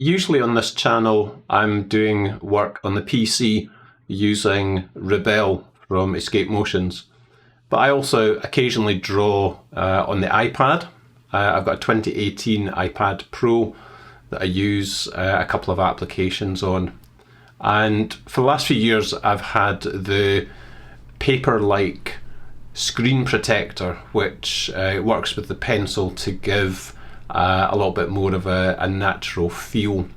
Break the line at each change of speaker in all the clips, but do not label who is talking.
Usually on this channel, I'm doing work on the PC using Rebel from Escape Motions, but I also occasionally draw on the iPad. I've got a 2018 iPad Pro that I use a couple of applications on. And for the last few years, I've had the paper-like screen protector, which works with the pencil to give a little bit more of a natural feel.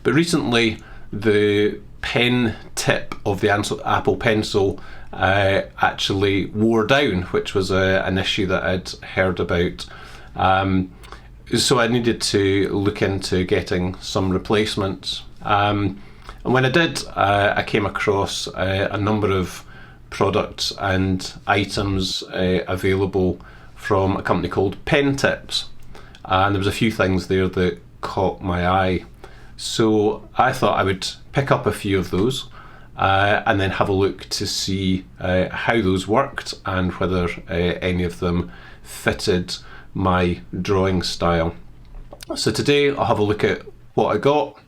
But recently, the pen tip of the Apple Pencil actually wore down, which was an issue that I'd heard about. So I needed to look into getting some replacements. And when I did, I came across a number of products and items available from a company called Pen Tips. And there was a few things there that caught my eye. So I thought I would pick up a few of those and then have a look to see how those worked and whether any of them fitted my drawing style. So today I'll have a look at what I got,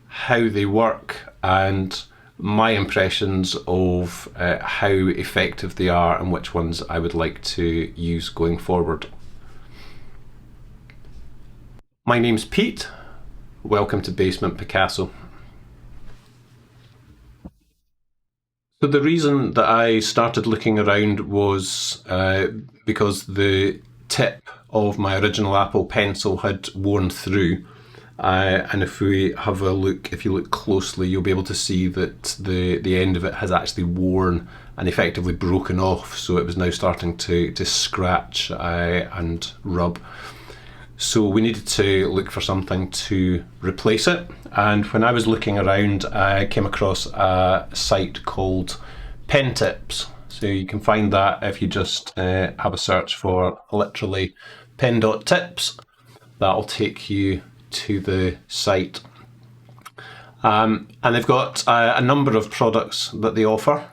how they work, and my impressions of how effective they are and which ones I would like to use going forward. My name's Pete. Welcome to Basement Picasso. So the reason that I started looking around was because the tip of my original Apple Pencil had worn through. And if we have a look, if you look closely, you'll be able to see that the end of it has actually worn and effectively broken off. So it was now starting to scratch and rub. So we needed to look for something to replace it. And when I was looking around, I came across a site called Pen Tips. So you can find that if you just have a search for literally pen.tips. That'll take you to the site. And they've got a number of products that they offer.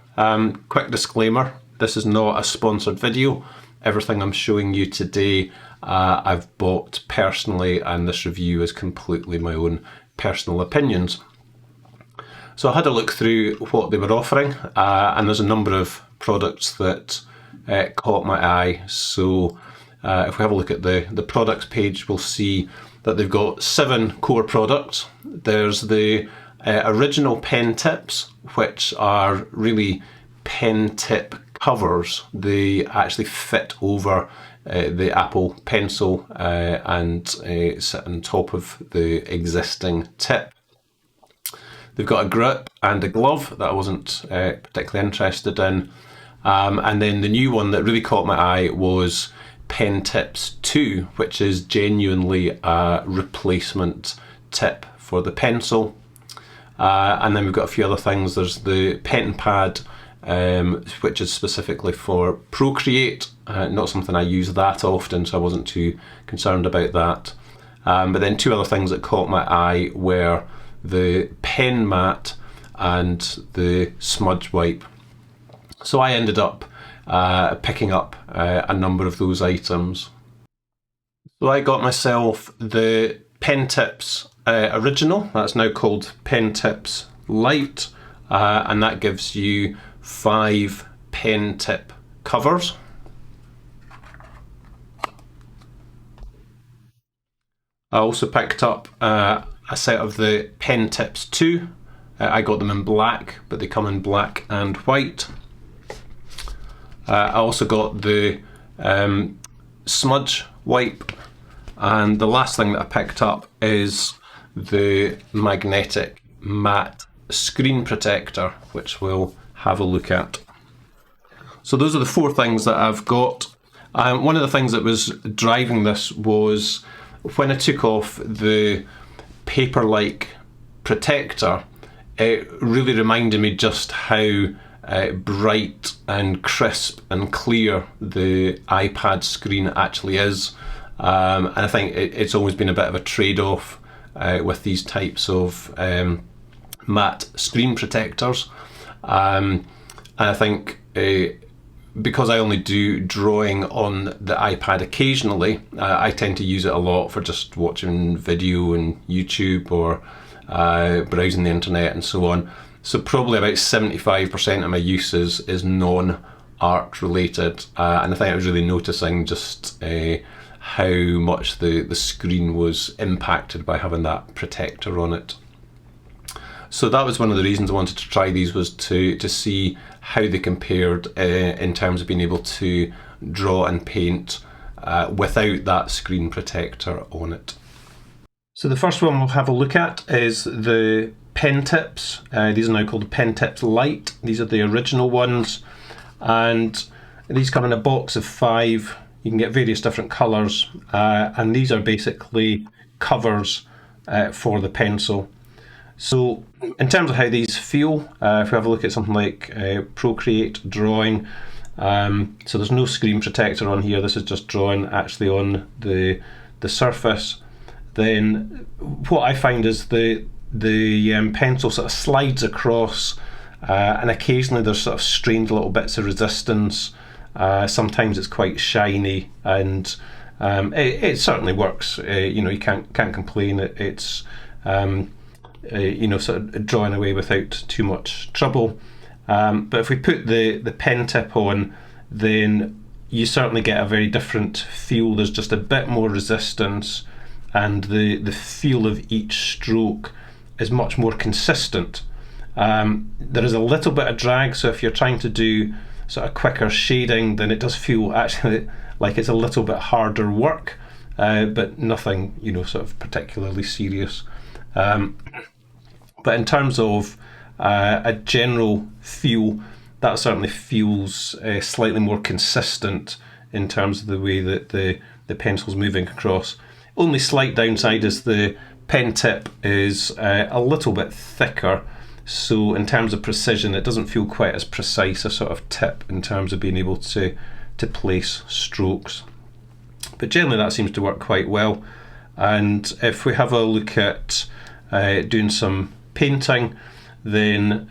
Quick disclaimer, this is not a sponsored video. Everything I'm showing you today I've bought personally, and this review is completely my own personal opinions. So I had a look through what they were offering, and there's a number of products that caught my eye. So if we have a look at the products page, we'll see that they've got 7 core products. There's the original pen tips, which are really pen tip covers. They actually fit over the Apple Pencil and sit on top of the existing tip. They've got a grip and a glove that I wasn't particularly interested in. And then the new one that really caught my eye was Pen Tips 2, which is genuinely a replacement tip for the pencil. And then we've got a few other things. There's the pen pad, which is specifically for Procreate. Not something I use that often, so I wasn't too concerned about that. But then 2 other things that caught my eye were the pen mat and the smudge wipe. So I ended up picking up a number of those items. So I got myself the Pen Tips original. That's now called Pen Tips Lite, and that gives you 5 pen tip covers. I also picked up a set of the Pen Tips 2. I got them in black, but they come in black and white. I also got the smudge wipe, and the last thing that I picked up is the magnetic matte screen protector, which we'll have a look at. So those are the 4 things that I've got. One of the things that was driving this was when I took off the paper-like protector, it really reminded me just how bright and crisp and clear the iPad screen actually is. And I think it's always been a bit of a trade-off with these types of matte screen protectors. And I think because I only do drawing on the iPad occasionally, I tend to use it a lot for just watching video and YouTube or browsing the internet and so on. So probably about 75% of my uses is non-art related, and I think I was really noticing just how much the screen was impacted by having that protector on it. So that was one of the reasons I wanted to try these, was to see how they compared in terms of being able to draw and paint without that screen protector on it. So the first one we'll have a look at is the pen tips. These are now called the pen tips Lite. These are the original ones, and these come in a box of 5. You can get various different colours, and these are basically covers for the pencil. So in terms of how these feel, if we have a look at something like Procreate drawing, so there's no screen protector on here, this is just drawing actually on the surface. Then what I find is the pencil sort of slides across, and occasionally there's sort of strange little bits of resistance. Sometimes it's quite shiny, and it certainly works. You can't complain. It's sort of drawing away without too much trouble. But if we put the pen tip on, then you certainly get a very different feel. There's just a bit more resistance, and the feel of each stroke is much more consistent. There is a little bit of drag, so if you're trying to do sort of quicker shading, then it does feel actually like it's a little bit harder work, but nothing sort of particularly serious. But in terms of a general feel, that certainly feels slightly more consistent in terms of the way that the pencil's moving across. Only slight downside is the pen tip is a little bit thicker, so in terms of precision it doesn't feel quite as precise a sort of tip in terms of being able to place strokes. But generally that seems to work quite well. And if we have a look at doing some painting, then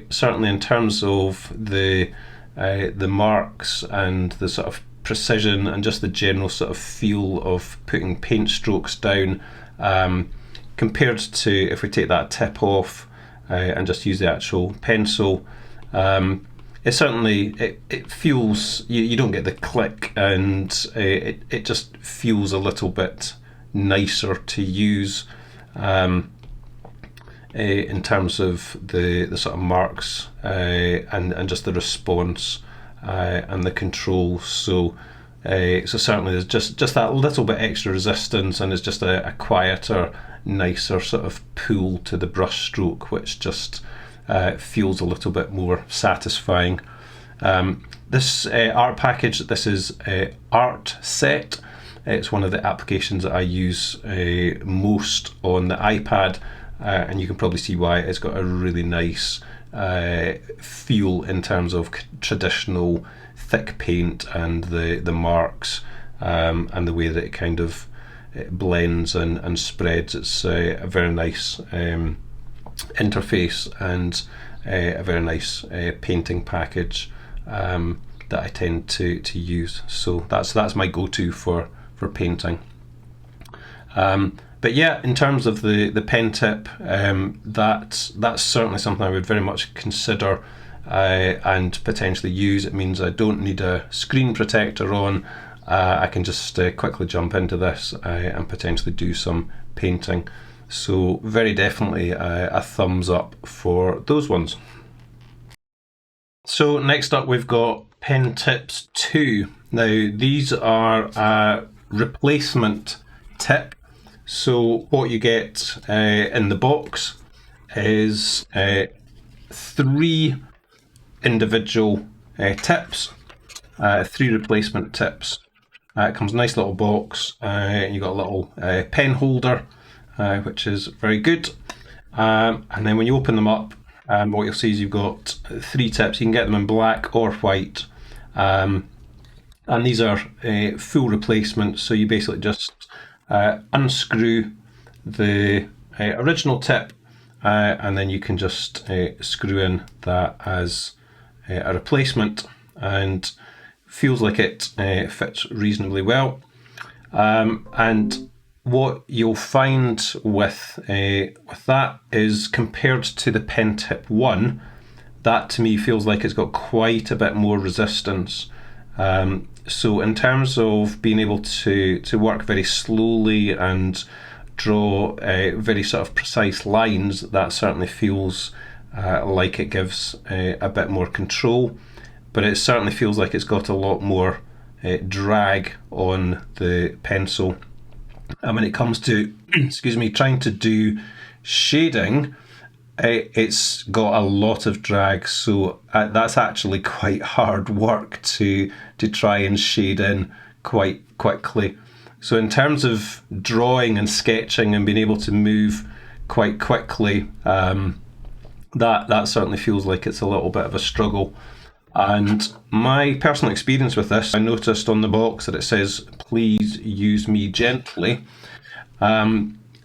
certainly in terms of the marks and the sort of precision and just the general sort of feel of putting paint strokes down, compared to if we take that tip off and just use the actual pencil, it certainly it feels, you don't get the click, and it just feels a little bit nicer to use. In terms of the sort of marks and just the response and the control. So certainly there's just that little bit extra resistance, and it's just a quieter, nicer sort of pull to the brush stroke, which just feels a little bit more satisfying. This art package, this is Art Set. It's one of the applications that I use most on the iPad. And you can probably see why. It's got a really nice feel in terms of traditional thick paint and the marks, and the way that it kind of blends and spreads. It's a very nice interface, and a very nice painting package that I tend to use. So that's my go-to for painting. But yeah, in terms of the pen tip, that's certainly something I would very much consider and potentially use. It means I don't need a screen protector on. I can just quickly jump into this and potentially do some painting. So very definitely a thumbs up for those ones. So next up we've got pen tips 2. Now these are a replacement tip. So what you get in the box is 3 individual tips, 3 replacement tips. It comes in a nice little box, and you've got a little pen holder, which is very good. And then when you open them up, what you'll see is you've got 3 tips. You can get them in black or white. And these are full replacements, so you basically just unscrew the original tip, and then you can just screw in that as a replacement. And feels like it fits reasonably well. And what you'll find with that is, compared to the pen tip 1, that to me feels like it's got quite a bit more resistance. So in terms of being able to work very slowly and draw very sort of precise lines, that certainly feels like it gives a bit more control, but it certainly feels like it's got a lot more drag on the pencil. And when it comes to excuse me, trying to do shading, it's got a lot of drag, so that's actually quite hard work to try and shade in quite quickly. So in terms of drawing and sketching and being able to move quite quickly, that certainly feels like it's a little bit of a struggle. And my personal experience with this, I noticed on the box that it says, "Please use me gently."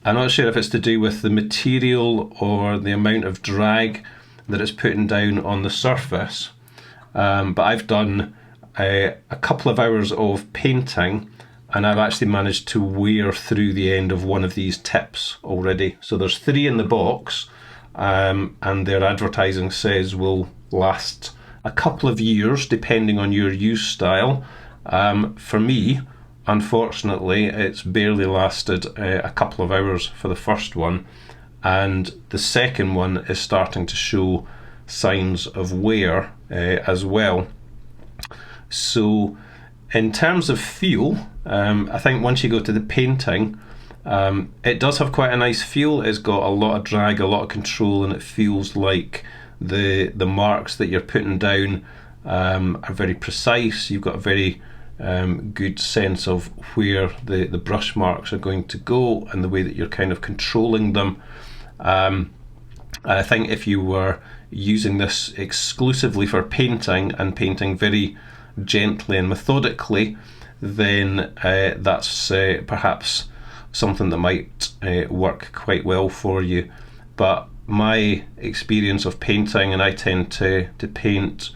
I'm not sure if it's to do with the material or the amount of drag that it's putting down on the surface, but I've done a couple of hours of painting, and I've actually managed to wear through the end of one of these tips already. So there's 3 in the box, and their advertising says will last a couple of years depending on your use style. For me, unfortunately, it's barely lasted a couple of hours for the first one, and the second one is starting to show signs of wear as well. So in terms of feel, I think once you go to the painting, it does have quite a nice feel. It's got a lot of drag, a lot of control, and it feels like the marks that you're putting down are very precise. You've got a very good sense of where the brush marks are going to go and the way that you're kind of controlling them. I think if you were using this exclusively for painting and painting very gently and methodically, then that's perhaps something that might work quite well for you. But my experience of painting, and I tend to paint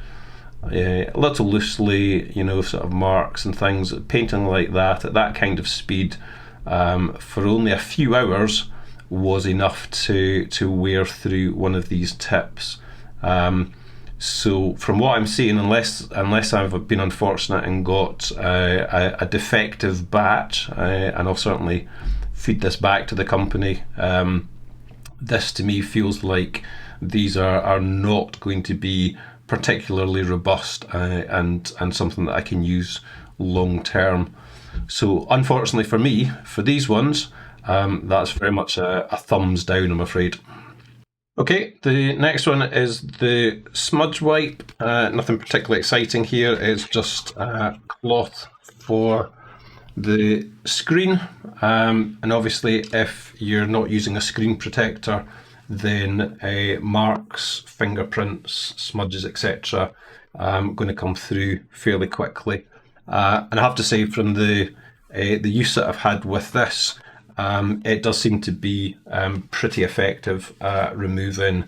a little loosely, sort of marks and things, painting like that at that kind of speed for only a few hours was enough to wear through one of these tips. So from what I'm seeing, unless I've been unfortunate and got a defective batch, and I'll certainly feed this back to the company, this to me feels like these are not going to be particularly robust and something that I can use long term. So unfortunately for me, for these ones, that's very much a thumbs down, I'm afraid. Okay, the next one is the smudge wipe. Nothing particularly exciting here. It's just cloth for the screen, and obviously if you're not using a screen protector, then marks, fingerprints, smudges, etc. going to come through fairly quickly. And I have to say, from the use that I've had with this, it does seem to be pretty effective at removing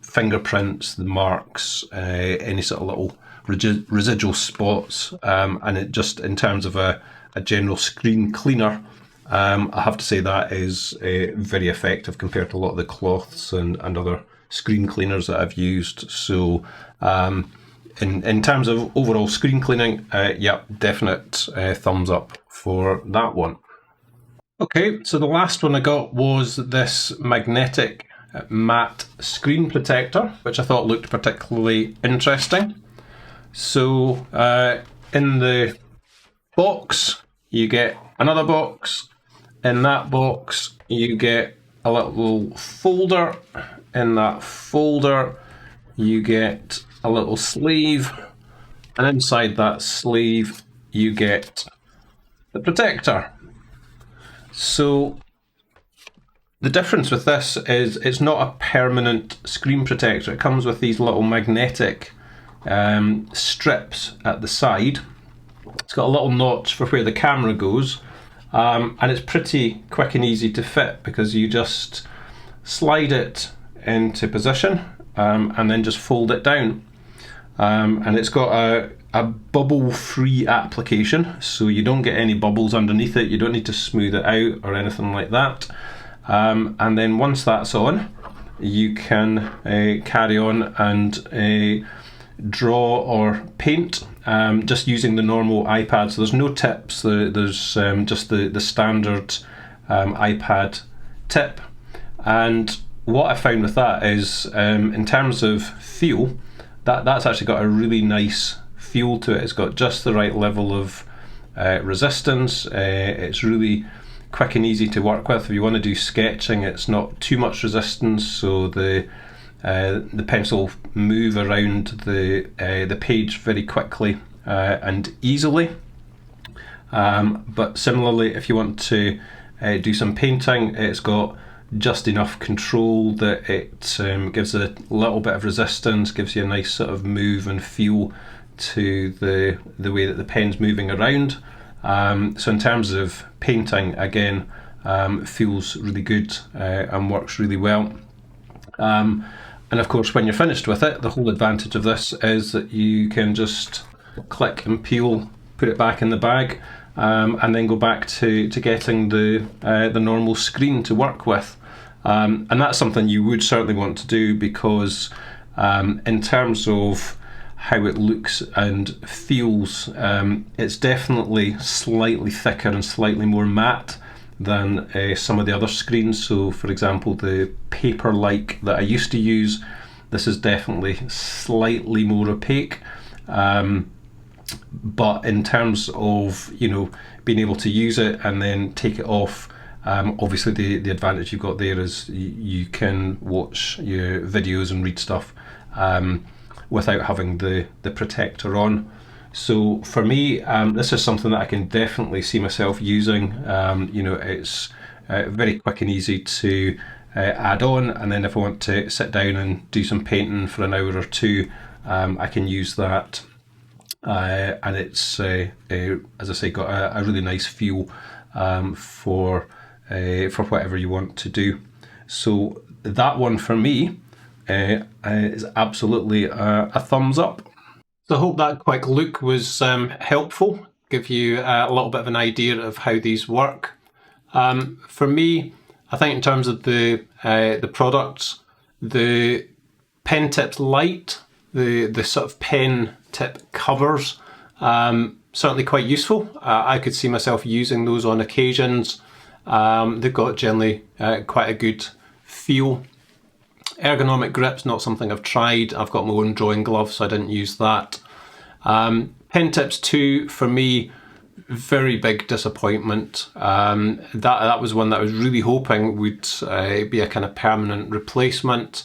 fingerprints, the marks, any sort of little residual spots, and it just, in terms of a general screen cleaner, I have to say that is very effective compared to a lot of the cloths and other screen cleaners that I've used. So in terms of overall screen cleaning, yeah, definite thumbs up for that one. Okay, so the last one I got was this magnetic matte screen protector, which I thought looked particularly interesting. So in the box, you get another box. In that box, you get a little folder. In that folder, you get a little sleeve. And inside that sleeve, you get the protector. So the difference with this is it's not a permanent screen protector. It comes with these little magnetic strips at the side. It's got a little notch for where the camera goes, and it's pretty quick and easy to fit because you just slide it into position and then just fold it down. And it's got a bubble-free application, so you don't get any bubbles underneath it. You don't need to smooth it out or anything like that. And then once that's on, you can carry on and draw or paint just using the normal iPad. So there's no tips, there's just the standard iPad tip. And what I found with that is, in terms of feel, that's actually got a really nice feel to it. It's got just the right level of resistance. It's really quick and easy to work with. If you want to do sketching, it's not too much resistance, so the pencil move around the page very quickly and easily. But similarly, if you want to do some painting, it's got just enough control that it gives a little bit of resistance, gives you a nice sort of move and feel to the way that the pen's moving around. So in terms of painting, again, feels really good and works really well. And of course, when you're finished with it, the whole advantage of this is that you can just click and peel, put it back in the bag, and then go back to getting the normal screen to work with. And that's something you would certainly want to do, because in terms of how it looks and feels, it's definitely slightly thicker and slightly more matte than some of the other screens. So for example, the Paper-like that I used to use, this is definitely slightly more opaque. But in terms of, you know, being able to use it and then take it off, obviously the advantage you've got there is you can watch your videos and read stuff without having the protector on. So for me, this is something that I can definitely see myself using. You know, it's very quick and easy to add on, and then if I want to sit down and do some painting for an hour or two, I can use that. And it's, as I say, got a really nice feel for whatever you want to do. So that one for me is absolutely a thumbs up. So I hope that quick look was helpful, give you a little bit of an idea of how these work. For me, I think in terms of the products, the Pen Tips Lite, the sort of pen tip covers, certainly quite useful. I could see myself using those on occasions. They've got generally quite a good feel. Ergonomic grip's not something I've tried. I've got my own drawing glove, so I didn't use that. Pen Tips 2, for me, very big disappointment. That was one that I was really hoping would be a kind of permanent replacement.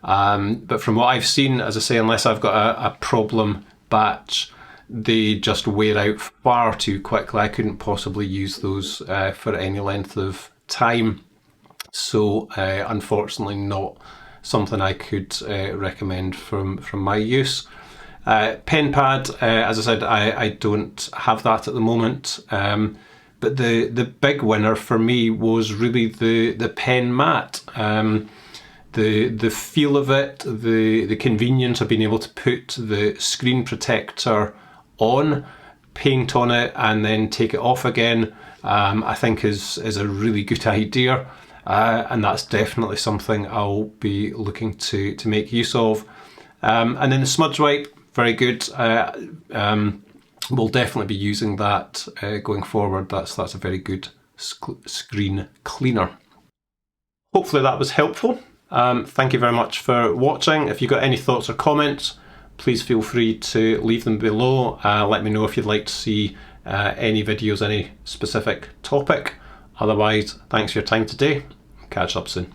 But from what I've seen, as I say, unless I've got a problem batch, they just wear out far too quickly. I couldn't possibly use those for any length of time. So unfortunately not something I could recommend from my use. Pen pad, as I said, I don't have that at the moment. But the big winner for me was really the pen mat. The feel of it, the convenience of being able to put the screen protector on, paint on it, and then take it off again, I think is a really good idea. And that's definitely something I'll be looking to make use of. And then the smudge wipe, very good. We'll definitely be using that going forward. That's a very good screen cleaner. Hopefully that was helpful. Thank you very much for watching. If you've got any thoughts or comments, please feel free to leave them below. Let me know if you'd like to see any videos, any specific topic. Otherwise, thanks for your time today. Catch up soon.